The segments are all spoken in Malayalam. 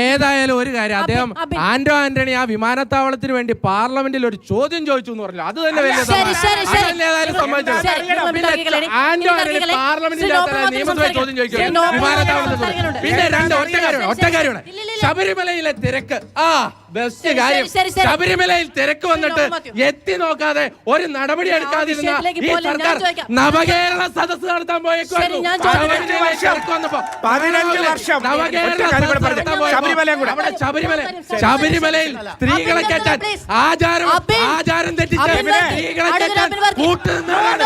ഏതായാലും ഒരു കാര്യം, അദ്ദേഹം ആന്റോ ആന്റണി ആ വിമാനത്താവളത്തിന് വേണ്ടി പാർലമെന്റിൽ ഒരു ചോദ്യം ചോദിച്ചു എന്ന് പറഞ്ഞു. അത് തന്നെ വലിയ ആന്റോ ആന്റണി പാർലമെന്റിൽ നിയമസഭയിൽ ചോദ്യം ചോദിക്കും വിമാനത്താവളത്തിൽ. പിന്നെ ഒറ്റ കാര്യമാണ് ശബരിമലയിലെ തിരക്ക്. ബെസ്റ്റ് കാര്യം, ശബരിമലയിൽ തിരക്ക് വന്നിട്ട് എത്തി നോക്കാതെ ഒരു നടപടി എടുക്കാതിരുന്ന ഈ സർക്കാർ നവകേരള സദസ്സ് നടത്താൻ പോയേക്കുവായിരുന്നു. ശബരിമലയിൽ സ്ത്രീകളെ കയറ്റാൻ ആചാരം തെറ്റിച്ച സ്ത്രീകളെ കയറ്റാൻ കൂട്ടുന്നവരാണ്.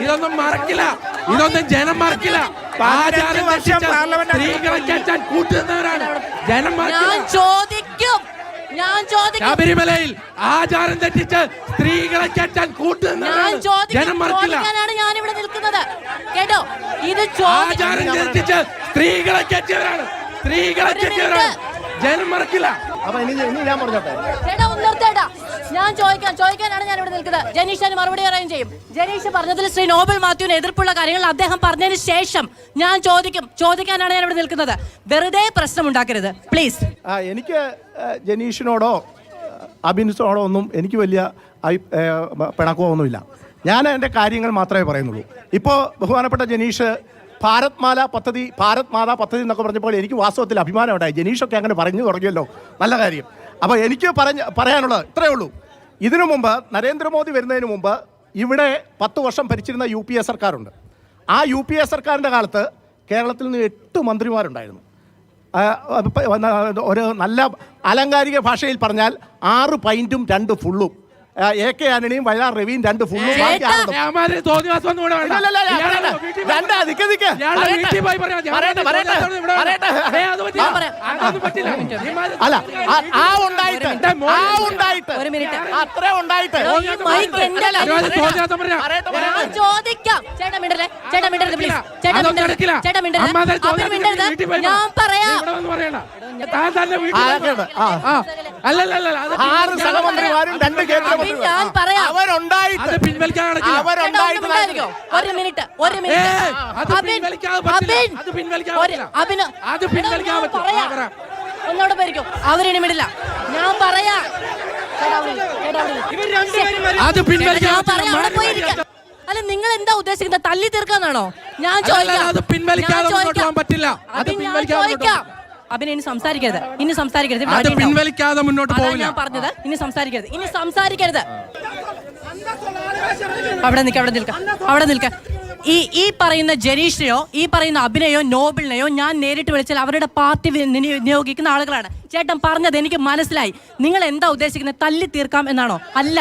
ഇതൊന്നും മറക്കില്ല, ഇതൊന്നും ജനം മറക്കില്ല. ആചാരം തെറ്റിച്ച സ്ത്രീകളെ കയറ്റാൻ കൂട്ടുന്നവരാണ് ജനം മറക്കില്ല. ശബരിമലയിൽ ആചാരം തെറ്റിച്ച് സ്ത്രീകളെ കയറ്റാൻ കൂട്ടുന്നവരാണ് ജനം മറക്കില്ല. ആചാരം തെറ്റിച്ച് സ്ത്രീകളെ കയറ്റിയവരാണ് ജനം മറക്കില്ല. അപ്പൊ ഇനി ഞാൻ പറഞ്ഞോട്ടെ, ഞാൻ ചോദിക്കാനാണ് ഞാൻ ഇവിടെ നിൽക്കുന്നത്. ജനീഷിന് മറുപടി പറയുകയും ചെയ്യും. ജനീഷ് പറഞ്ഞതിൽ ശ്രീ നോബൽ മാത്യുവിന് എതിർപ്പുള്ള കാര്യങ്ങൾ അദ്ദേഹം പറഞ്ഞതിന് ശേഷം ഞാൻ ചോദിക്കാനാണ് ഞാൻ ഇവിടെ നിൽക്കുന്നത്. വെറുതെ പ്രശ്നം ഉണ്ടാക്കരുത് പ്ലീസ്. എനിക്ക് ജനീഷിനോടോ അബിൻസിനോടോ ഒന്നും എനിക്ക് വലിയ പിണക്കമോ ഒന്നുമില്ല. ഞാൻ എൻ്റെ കാര്യങ്ങൾ മാത്രമേ പറയുന്നുള്ളൂ. ഇപ്പോൾ ബഹുമാനപ്പെട്ട ജനീഷ് ഭാരത് മാതാ പദ്ധതി എന്നൊക്കെ പറഞ്ഞപ്പോൾ എനിക്ക് വാസ്തവത്തിൽ അഭിമാനം ഉണ്ടായി. ജനീഷൊക്കെ അങ്ങനെ പറഞ്ഞു തുടങ്ങിയല്ലോ, നല്ല കാര്യം. അപ്പോൾ എനിക്ക് പറയാനുള്ളത് ഇത്രയേ ഉള്ളൂ. ഇതിനു മുമ്പ് നരേന്ദ്രമോദി വരുന്നതിന് മുമ്പ് ഇവിടെ 10 വർഷം ഭരിച്ചിരുന്ന UPA സർക്കാരുണ്ട്. ആ UPA സർക്കാരിൻ്റെ കാലത്ത് കേരളത്തിൽ നിന്ന് 8 മന്ത്രിമാരുണ്ടായിരുന്നു. ഒരു നല്ല അലങ്കാരിക ഭാഷയിൽ പറഞ്ഞാൽ 6 പൈൻറ്റും 2 ഫുള്ളും. AK ആന്റണിയും വയലാർ രവിയും 2 ഫുള്ളും. അല്ല അത്ര ഉണ്ടായിട്ട് സഹമന്ത്രിമാരും 2 കേന്ദ്ര ഒന്നോട് പേരിക്കും അവരിനി വിടില്ല. ഞാൻ പറയാ അല്ല, നിങ്ങൾ എന്താ ഉദ്ദേശിക്കുന്നത്? തല്ലി തീർക്കാന്നാണോ? ഞാൻ ചോദിക്കാം. അഭിനയ ഇനി സംസാരിക്കരുത്. ഞാൻ പറഞ്ഞത് ഇനി സംസാരിക്കരുത്. അവിടെ നിൽക്ക. ഈ പറയുന്ന ജനീഷിനെയോ ഈ പറയുന്ന അഭിനയോ നോബിളിനെയോ ഞാൻ നേരിട്ട് വിളിച്ചാൽ അവരുടെ പാർട്ടി നിയോഗിക്കുന്ന ആളുകളാണ്. ചേട്ടൻ പറഞ്ഞത് എനിക്ക് മനസ്സിലായി. നിങ്ങൾ എന്താ ഉദ്ദേശിക്കുന്നത്? തല്ലി തീർക്കാം എന്നാണോ? അല്ല,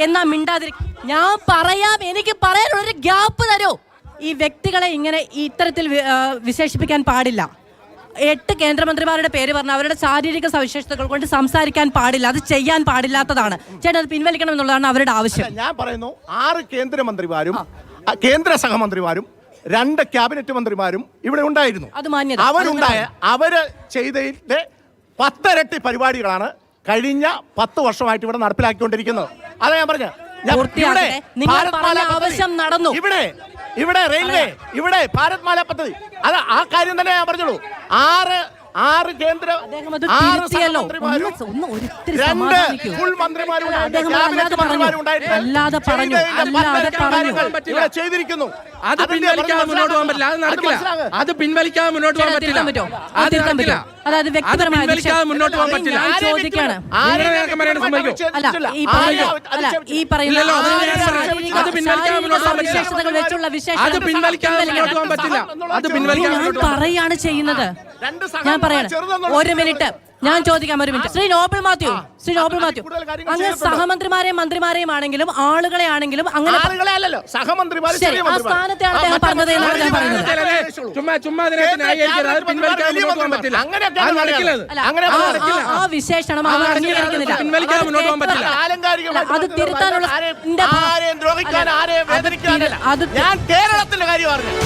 എന്നാ മിണ്ടാതിരിക്കും. ഞാൻ പറയാം, എനിക്ക് പറയാനുള്ളൊരു ഗ്യാപ്പ് തരൂ. ഈ വ്യക്തികളെ ഇങ്ങനെ ഇത്തരത്തിൽ വിശേഷിപ്പിക്കാൻ പാടില്ല. 8 കേന്ദ്രമന്ത്രിമാരുടെ പേര് പറഞ്ഞ അവരുടെ ശാരീരിക സവിശേഷതകൾ കൊണ്ട് സംസാരിക്കാൻ പാടില്ല. അത് ചെയ്യാൻ പാടില്ലാത്തതാണ്. ചേട്ടൻ അത് പിൻവലിക്കണം എന്നുള്ളതാണ് അവരുടെ ആവശ്യം. ഞാൻ പറയുന്നു, 6 കേന്ദ്രമന്ത്രിമാരും കേന്ദ്ര സഹമന്ത്രിമാരും 2 ക്യാബിനറ്റ് മന്ത്രിമാരും ഇവിടെ ഉണ്ടായിരുന്നു. അവര് ചെയ്തതിന്റെ 10 ഇരട്ടി പരിപാടികളാണ് കഴിഞ്ഞ 10 വർഷമായിട്ട് ഇവിടെ നടപ്പിലാക്കിക്കൊണ്ടിരിക്കുന്നത്. അതാ ഞാൻ പറഞ്ഞത്. ആവശ്യം നടന്നു. ഇവിടെ റെയിൽവേ, ഇവിടെ ഭാരത് മാല പദ്ധതി, അത് ആ കാര്യം തന്നെ ഞാൻ പറഞ്ഞോളൂ. 6 കേന്ദ്ര 2 ഫുൾ മന്ത്രിമാരും ചെയ്തിരിക്കുന്നു. അത് പിൻവലിക്കാതെ മുന്നോട്ട് പോകാൻ പറ്റില്ല. അത് നടക്കില്ല. അത് പിൻവലിക്കാതെ മുന്നോട്ട് പോകാൻ പറ്റില്ല. അതായത് വ്യക്തിപരമായ മുന്നോട്ട് പോകാൻ പറ്റില്ല. ചോദിക്കാണ്. ഈ പറയുന്ന പറയാണ് ചെയ്യുന്നത്. ഞാൻ പറയാണ്. 1 മിനിറ്റ് ഞാൻ ചോദിക്കാം. 1 മിനിറ്റ്. ശ്രീ നോബൽ മാത്യു അങ്ങ് സഹമന്ത്രിമാരെയും മന്ത്രിമാരെയും ആണെങ്കിലും ആളുകളെ ആണെങ്കിലും അങ്ങനെ ആ സ്ഥാനത്തെയാണ് അദ്ദേഹം പറഞ്ഞത് എന്നാണ് ഞാൻ പറയുന്നത്. ആ വിശേഷണം അവർ അംഗീകരിക്കുന്നില്ല. അത് തിരുത്താനുള്ള അത് കേരളത്തിന്റെ കാര്യം പറഞ്ഞു.